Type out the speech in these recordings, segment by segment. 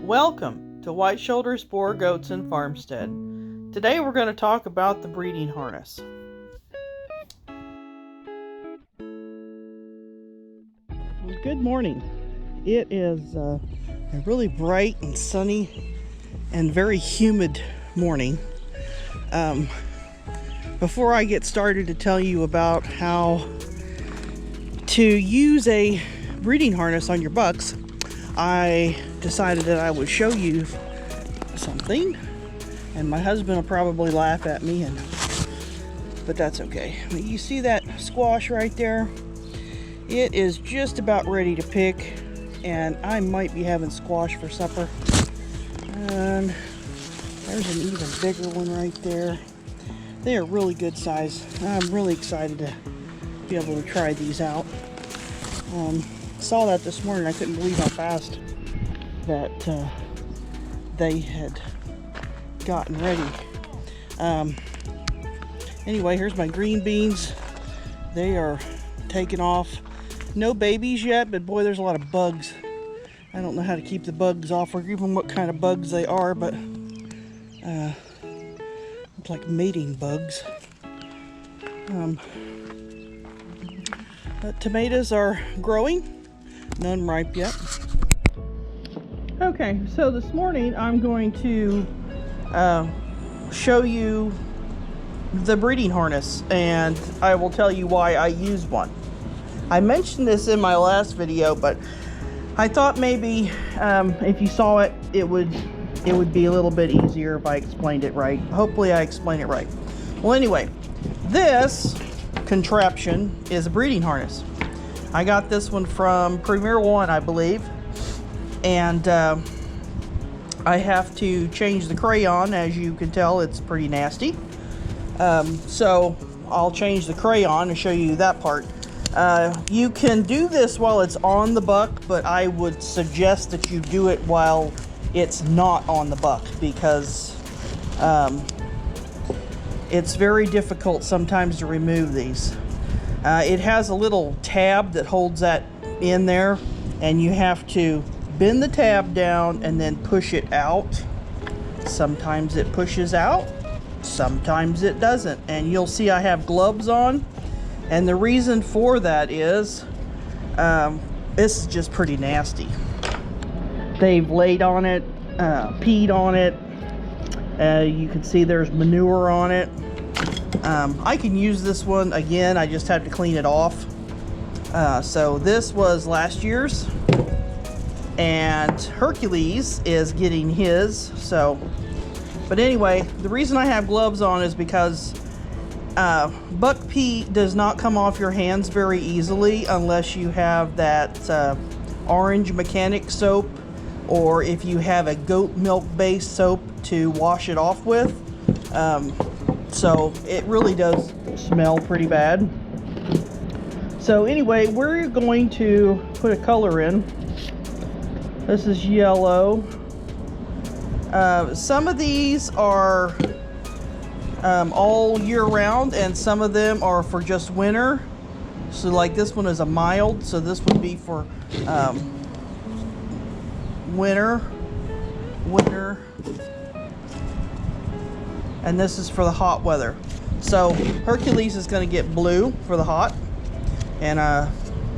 Welcome to White Shoulders Boar, Goats, and Farmstead. Today we're going to talk about the breeding harness. Good morning. It is a really bright and sunny and very humid morning. Before I get started to tell you about how to use a breeding harness on your bucks, I decided that I would show you something, and my husband will probably laugh at me, but that's okay. You see that squash right there? It is just about ready to pick, and I might be having squash for supper. And there's an even bigger one right there. They are really good size. I'm really excited to be able to try these out. Saw that this morning. I couldn't believe how fast that they had gotten ready. Anyway, here's my green beans. They are taking off. No babies yet, but boy, there's a lot of bugs. I don't know how to keep the bugs off, or even what kind of bugs they are, but it's like mating bugs. Tomatoes are growing. None ripe yet. Okay, so this morning I'm going to show you the breeding harness, and I will tell you why I use one. I mentioned this in my last video, but I thought maybe if you saw it, it would be a little bit easier if I explained it right. Hopefully I explained it right. Well, anyway, this contraption is a breeding harness. I got this one from Premier One, I believe, and I have to change the crayon. As you can tell, it's pretty nasty. So I'll change the crayon and show you that part. You can do this while it's on the buck, but I would suggest that you do it while it's not on the buck, because it's very difficult sometimes to remove these. It has a little tab that holds that in there, and you have to bend the tab down and then push it out. Sometimes it pushes out, sometimes it doesn't, and you'll see I have gloves on, and the reason for that is this is just pretty nasty. They've laid on it, peed on it. You can see there's manure on it. I can use this one again, I just have to clean it off. So this was last year's, and Hercules is getting his. But anyway, the reason I have gloves on is because buck pee does not come off your hands very easily unless you have that orange mechanic soap, or if you have a goat milk based soap to wash it off with. So it really does smell pretty bad. So anyway, we're going to put a color in. This is yellow. Some of these are all year round, and some of them are for just winter. So like this one is a mild, so this would be for winter, and this is for the hot weather. So Hercules is going to get blue for the hot, and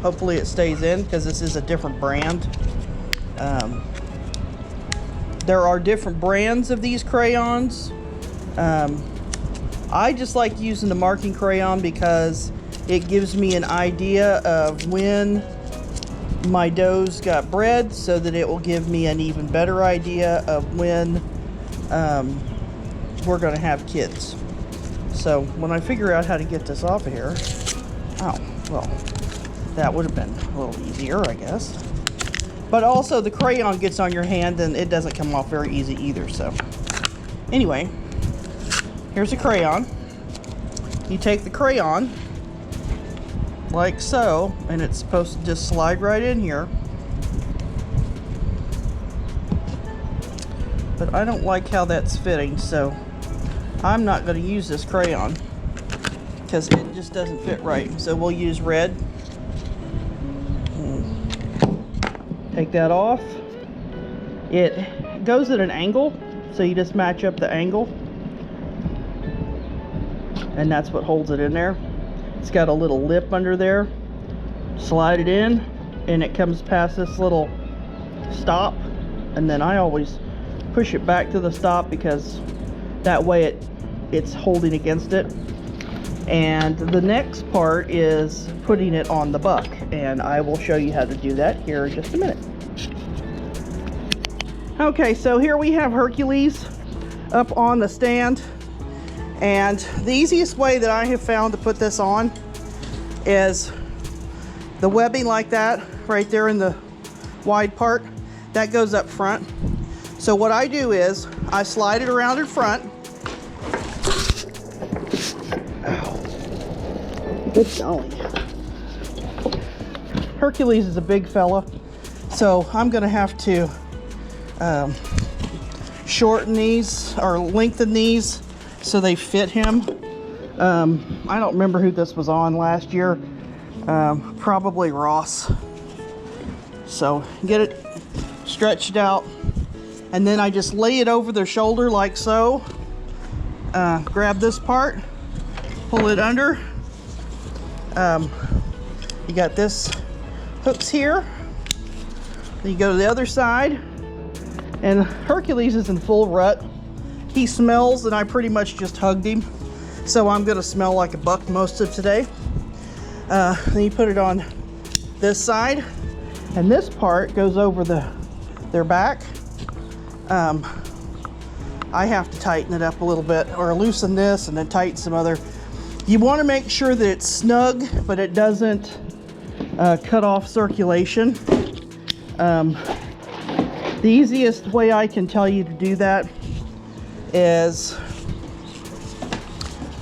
hopefully it stays in, because this is a different brand. There are different brands of these crayons. I just like using the marking crayon because it gives me an idea of when my does got bred, so that it will give me an even better idea of when we're going to have kids. So when I figure out how to get this off of here, oh, well, that would have been a little easier, I guess. But also the crayon gets on your hand and it doesn't come off very easy either. So anyway, here's a crayon. You take the crayon like so, and it's supposed to just slide right in here. But I don't like how that's fitting, so I'm not going to use this crayon because it just doesn't fit right. So we'll use red. Take that off. It goes at an angle, so you just match up the angle, and that's what holds it in there. It's got a little lip under there. Slide it in, and it comes past this little stop, and then I always push it back to the stop because that way it's holding against it. And the next part is putting it on the buck, and I will show you how to do that here in just a minute. Okay, so here we have Hercules up on the stand, and the easiest way that I have found to put this on is the webbing like that right there in the wide part that goes up front. So what I do is I slide it around in front. Good golly. Hercules is a big fella, so I'm gonna have to shorten these or lengthen these so they fit him. I don't remember who this was on last year. Probably Ross. So get it stretched out, and then I just lay it over their shoulder like so. Grab this part, pull it under. You got this hooks here. Then you go to the other side, and Hercules is in full rut. He smells, and I pretty much just hugged him, so I'm gonna smell like a buck most of today. Then you put it on this side, and this part goes over their back. I have to tighten it up a little bit, or loosen this and then tighten some other. You want to make sure that it's snug, but it doesn't cut off circulation. The easiest way I can tell you to do that is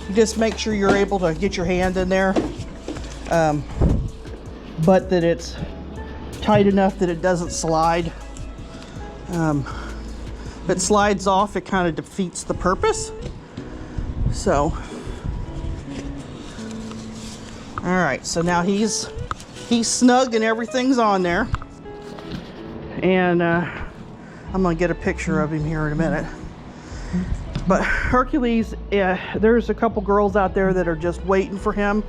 you just make sure you're able to get your hand in there, but that it's tight enough that it doesn't slide. If it slides off, it kind of defeats the purpose. So, all right, so now he's snug and everything's on there. And I'm gonna get a picture of him here in a minute. But Hercules, there's a couple girls out there that are just waiting for him.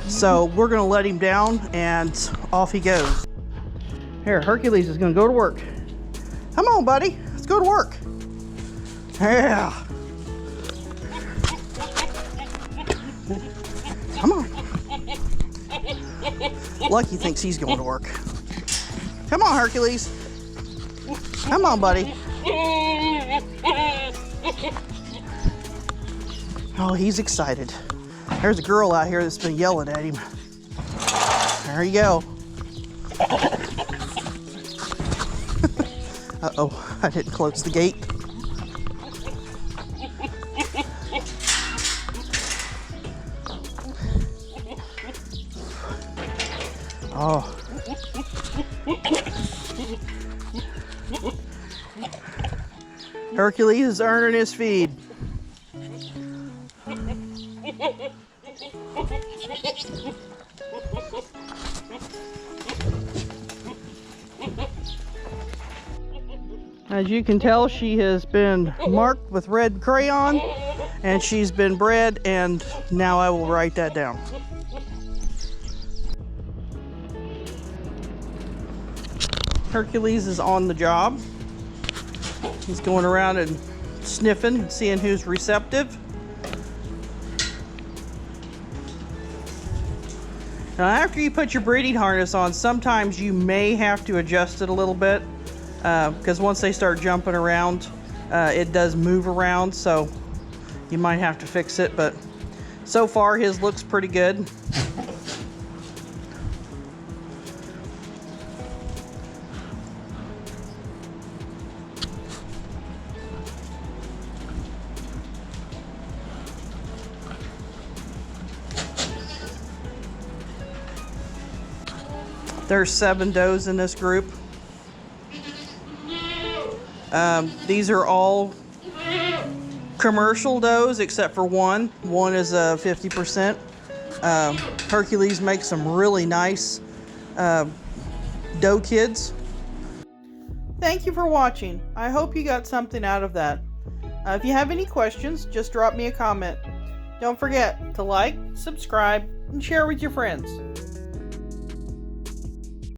So we're gonna let him down and off he goes. Here, Hercules is gonna go to work. Come on, buddy, let's go to work. Yeah. Come on. Lucky thinks he's going to work. Come on, Hercules. Come on, buddy. Oh, he's excited. There's a girl out here that's been yelling at him. There you go. Uh-oh, I didn't close the gate. Oh. Hercules is earning his feed. As you can tell, she has been marked with red crayon, and she's been bred, and now I will write that down. Hercules is on the job. He's going around and sniffing and seeing who's receptive. Now, after you put your breeding harness on, sometimes you may have to adjust it a little bit, because once they start jumping around, it does move around, so you might have to fix it, but so far his looks pretty good. There's 7 does in this group. These are all commercial does except for one. One is 50%. Hercules makes some really nice doe kids. Thank you for watching. I hope you got something out of that. If you have any questions, just drop me a comment. Don't forget to like, subscribe, and share with your friends.